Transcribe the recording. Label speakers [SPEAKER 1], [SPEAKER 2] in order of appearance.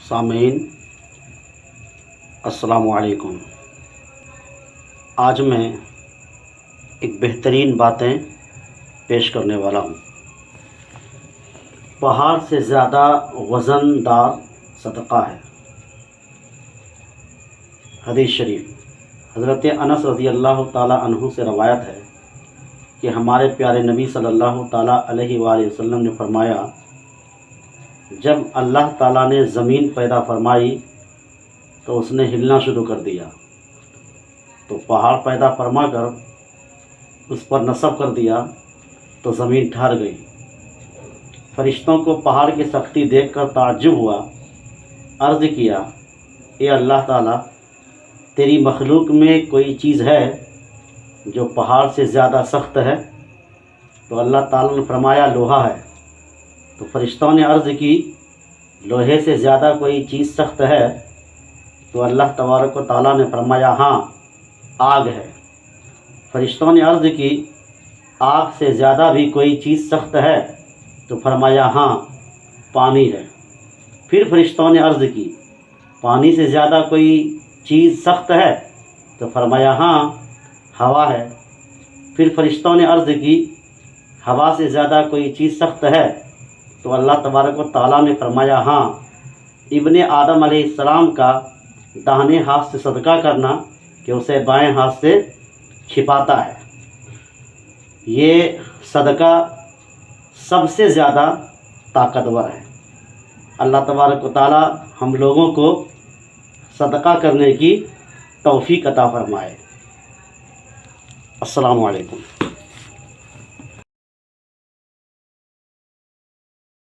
[SPEAKER 1] سامعین السلام علیکم۔ آج میں ایک بہترین باتیں پیش کرنے والا ہوں۔ پہاڑ سے زیادہ وزن دار صدقہ ہے۔ حدیث شریف حضرت انس رضی اللہ تعالی عنہ سے روایت ہے کہ ہمارے پیارے نبی صلی اللہ تعالی علیہ وآلہ وسلم نے فرمایا، جب اللہ تعالیٰ نے زمین پیدا فرمائی تو اس نے ہلنا شروع کر دیا، تو پہاڑ پیدا فرما کر اس پر نصب کر دیا تو زمین ٹھہر گئی۔ فرشتوں کو پہاڑ کی سختی دیکھ کر تعجب ہوا، عرض کیا، اے اللہ تعالیٰ، تیری مخلوق میں کوئی چیز ہے جو پہاڑ سے زیادہ سخت ہے؟ تو اللہ تعالیٰ نے فرمایا، لوہا ہے۔ تو فرشتوں نے عرض کی، لوہے سے زیادہ کوئی چیز سخت ہے؟ تو اللہ تبارک و تعالیٰ نے فرمایا، ہاں، آگ ہے۔ فرشتوں نے عرض کی، آگ سے زیادہ بھی کوئی چیز سخت ہے؟ تو فرمایا، ہاں، پانی ہے۔ پھر فرشتوں نے عرض کی، پانی سے زیادہ کوئی چیز سخت ہے؟ تو فرمایا، ہاں، ہوا ہے۔ پھر فرشتوں نے عرض کی، ہوا سے زیادہ کوئی چیز سخت ہے؟ تو اللہ تبارک و تعالیٰ نے فرمایا، ہاں، ابن آدم علیہ السلام کا داہنے ہاتھ سے صدقہ کرنا کہ اسے بائیں ہاتھ سے چھپاتا ہے۔ یہ صدقہ سب سے زیادہ طاقتور ہے۔ اللہ تبارک و تعالیٰ ہم لوگوں کو صدقہ کرنے کی توفیق عطا فرمائے۔ السلام علیکم۔